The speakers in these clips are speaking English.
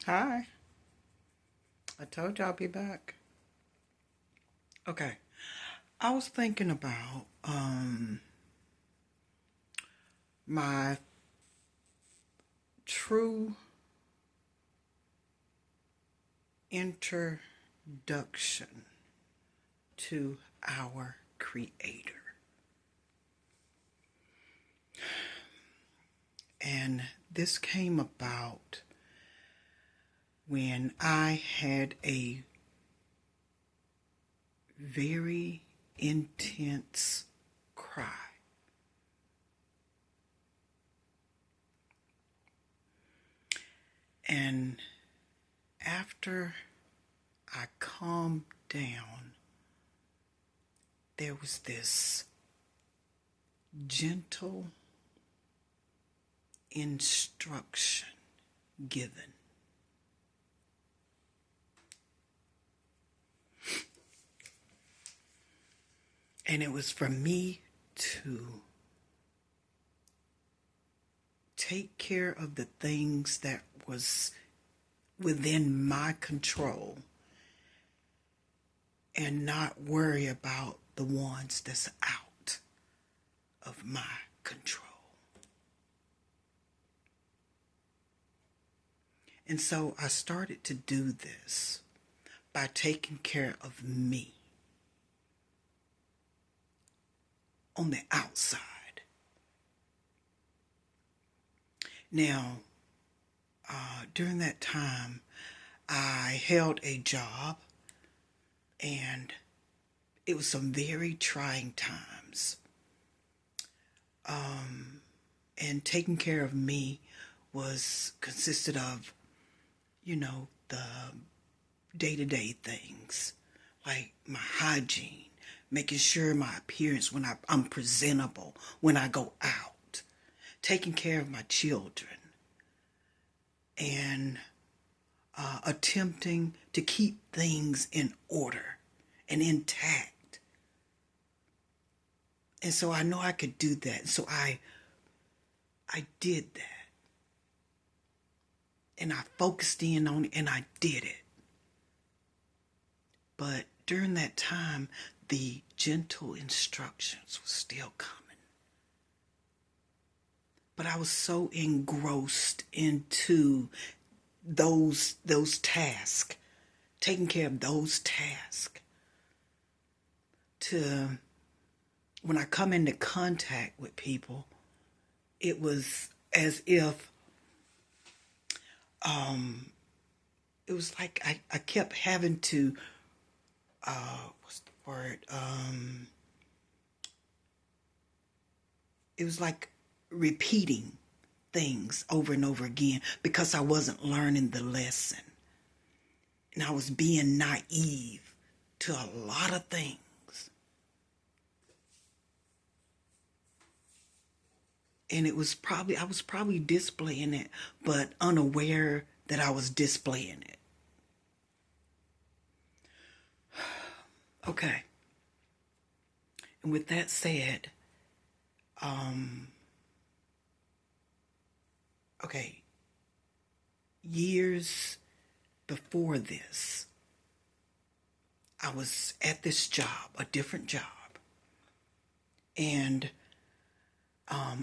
Hi. I told you I'll be back. Okay. I was thinking about my true introduction to our creator. And this came about when I had a very intense cry. And after I calmed down, there was this gentle instruction given. And it was for me to take care of the things that was within my control and not worry about the ones that's out of my control. And so I started to do this by taking care of me on the outside. Now, during that time, I held a job, and it was some very trying times. And taking care of me was consisted of, the day-to-day things, like my hygiene, making sure my appearance when I'm presentable when I go out, taking care of my children, and attempting to keep things in order and intact. And so I know I could do that. So I did that. And I focused in on it and I did it. But during that time, the gentle instructions were still coming. But I was so engrossed into those tasks, taking care of those tasks, to when I come into contact with people, it was as if it was like I kept having to what's the word? It was like repeating things over and over again because I wasn't learning the lesson. And I was being naive to a lot of things. And I was probably displaying it, but unaware that I was displaying it. Okay. And with that said, okay, years before this, I was at this job, a different job, and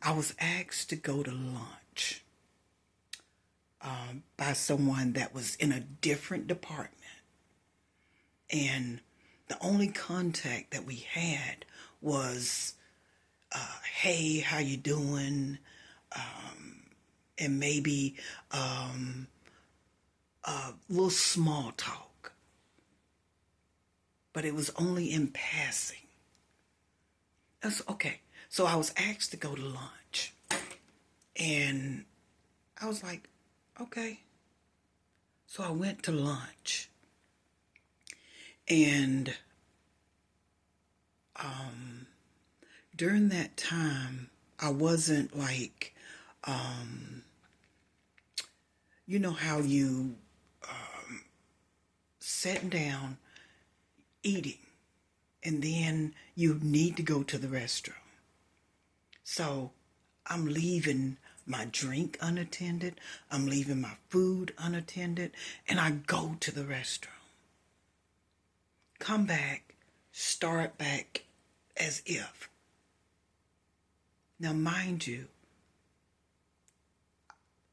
I was asked to go to lunch by someone that was in a different department. And the only contact that we had was, hey, how you doing? And maybe a little small talk. But it was only in passing. That's okay. So I was asked to go to lunch. And I was like, okay. So I went to lunch. And during that time, I wasn't like, you know how you sitting down, eating, and then you need to go to the restroom. So I'm leaving my drink unattended. I'm leaving my food unattended. And I go to the restroom. Come back, start back as if. Now, mind you,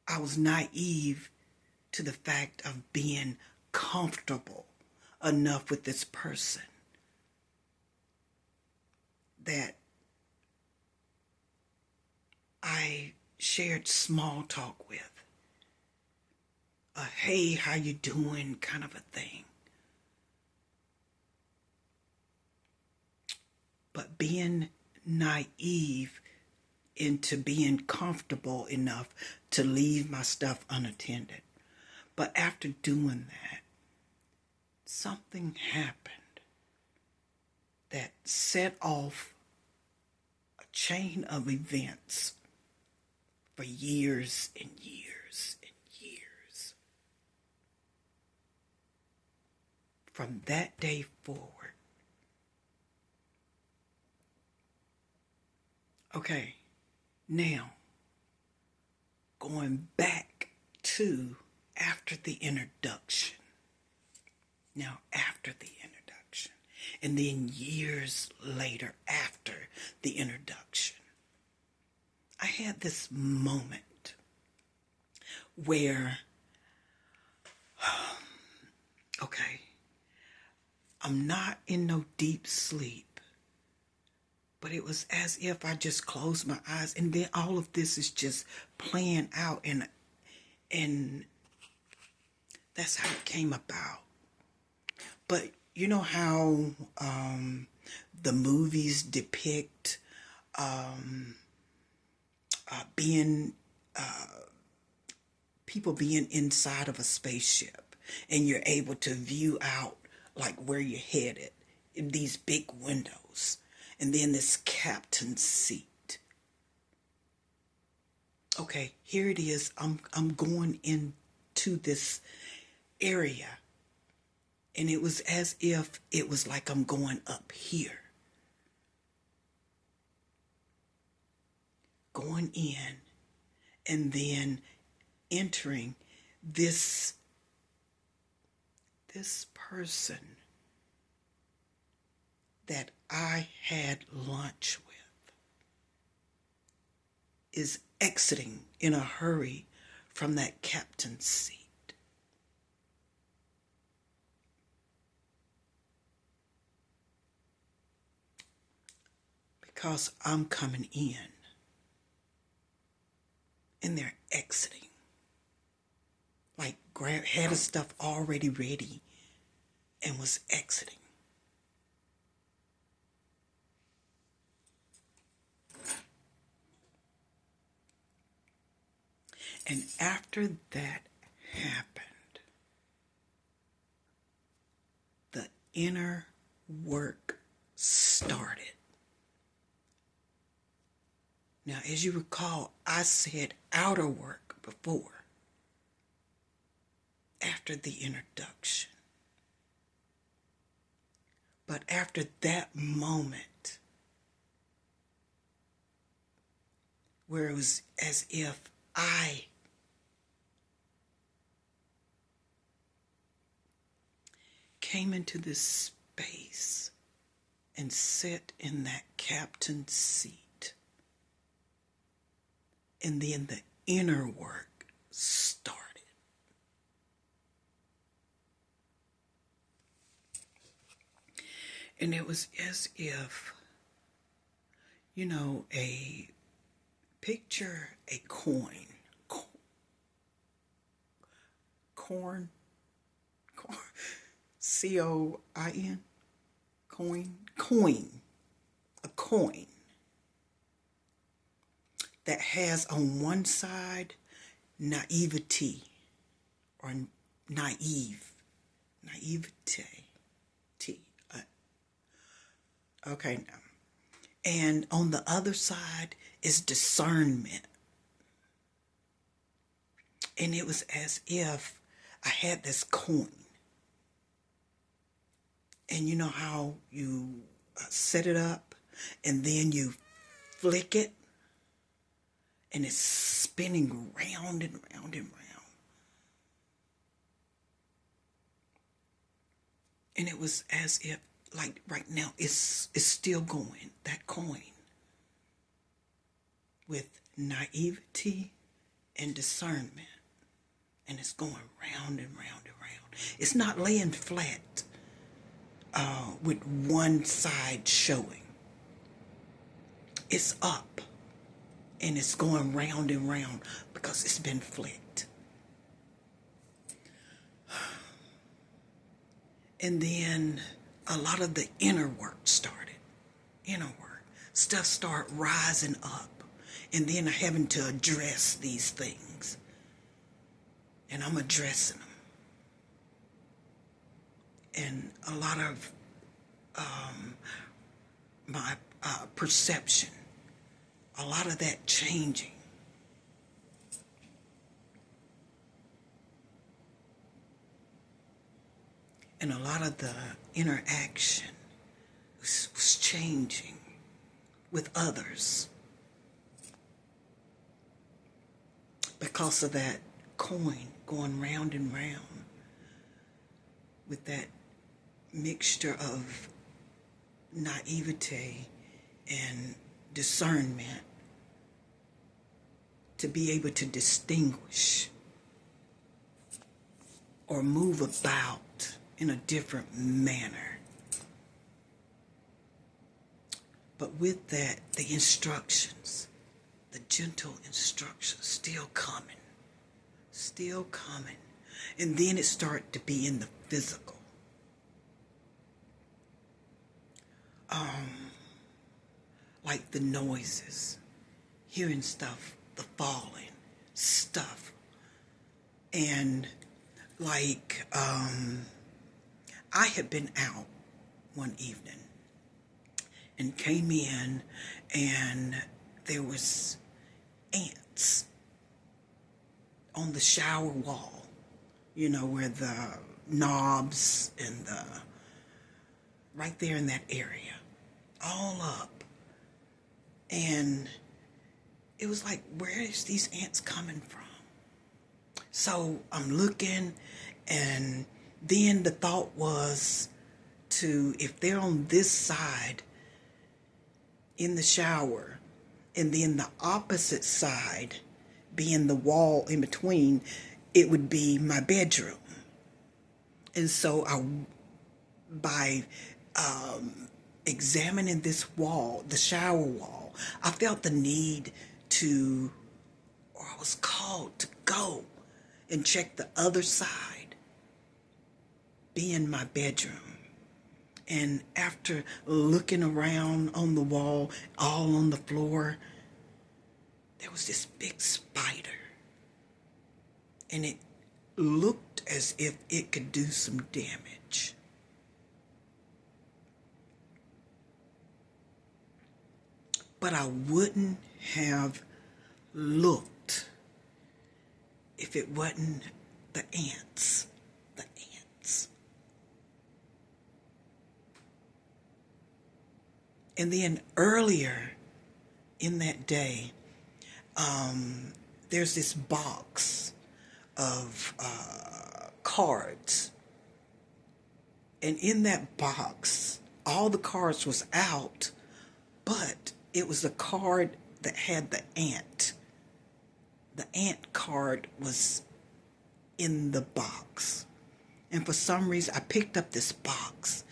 I was naive to the fact of being comfortable enough with this person that I shared small talk with. A hey, how you doing kind of a thing. But being naive into being comfortable enough to leave my stuff unattended. But after doing that, something happened that set off a chain of events for years and years and years. From that day forward. Okay, now, going back to after the introduction. Now, after the introduction, and then years later after the introduction, I had this moment where, okay, I'm not in no deep sleep, but it was as if I just closed my eyes, and then all of this is just playing out, and that's how it came about. But you know how the movies depict being people being inside of a spaceship, and you're able to view out like where you're headed in these big windows, and then this captain's seat. Okay, here it is. I'm going into this area, and it was as if it was like I'm going up here, going in, and then entering this person that I had lunch with is exiting in a hurry from that captain's seat. Because I'm coming in and they're exiting. Like had his stuff already ready and was exiting. And after that happened, the inner work started. Now, as you recall, I said outer work before, after the introduction. But after that moment, where it was as if I came into this space and sat in that captain's seat, and then the inner work started. And it was as if, a picture a coin. Corn. C-O-I-N. Coin. A coin that has on one side naivety or naivete. Okay, now. And on the other side is discernment. And it was as if I had this coin. And you know how you set it up and then you flick it and it's spinning round and round and round. And it was as if, like right now, it's still going, that coin, with naivety and discernment. And it's going round and round and round. It's not laying flat with one side showing. It's up. And it's going round and round because it's been flicked. And then a lot of the inner work started. Inner work. Stuff started rising up. And then having to address these things. And I'm addressing them. And a lot of my perception, a lot of that changing. And a lot of the interaction was changing with others because of that coin going round and round with that mixture of naivete and discernment to be able to distinguish or move about in a different manner. But with that, the instructions, the gentle instructions still coming. And then it started to be in the physical. Like the noises, hearing stuff, the falling, stuff. And like, I had been out one evening and came in and there was ants on the shower wall, you know, where the knobs and right there in that area, all up. And it was like, where is these ants coming from? So I'm looking, and then the thought was if they're on this side in the shower, and then the opposite side being the wall in between, it would be my bedroom. And so by examining this wall, the shower wall, I felt the need or I was called to go and check the other side, being my bedroom. And after looking around on the wall, all on the floor, there was this big spider. And it looked as if it could do some damage. But I wouldn't have looked if it wasn't the ants. The ants. And then earlier in that day, there's this box of cards. And in that box, all the cards was out, but it was a card that had the ant. The ant card was in the box. And for some reason, I picked up this box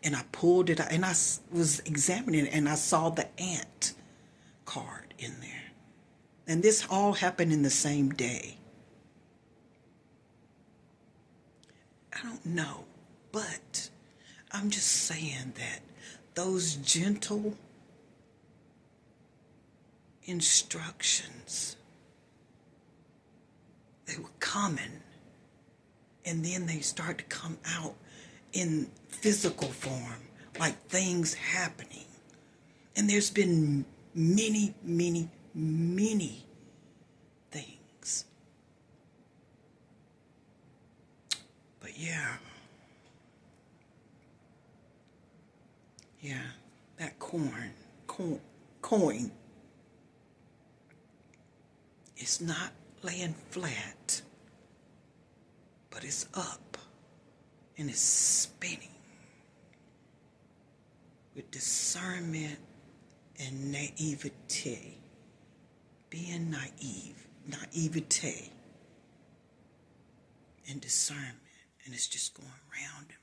and I pulled it out and I was examining it and I saw the ant card in there. And this all happened in the same day. I don't know, but I'm just saying that those gentle instructions, they were coming, and then they start to come out in physical form, like things happening. And there's been many, many, many things. But yeah, that coin. It's not laying flat, but it's up and it's spinning with discernment and naivete. Being naivete and discernment, and it's just going round and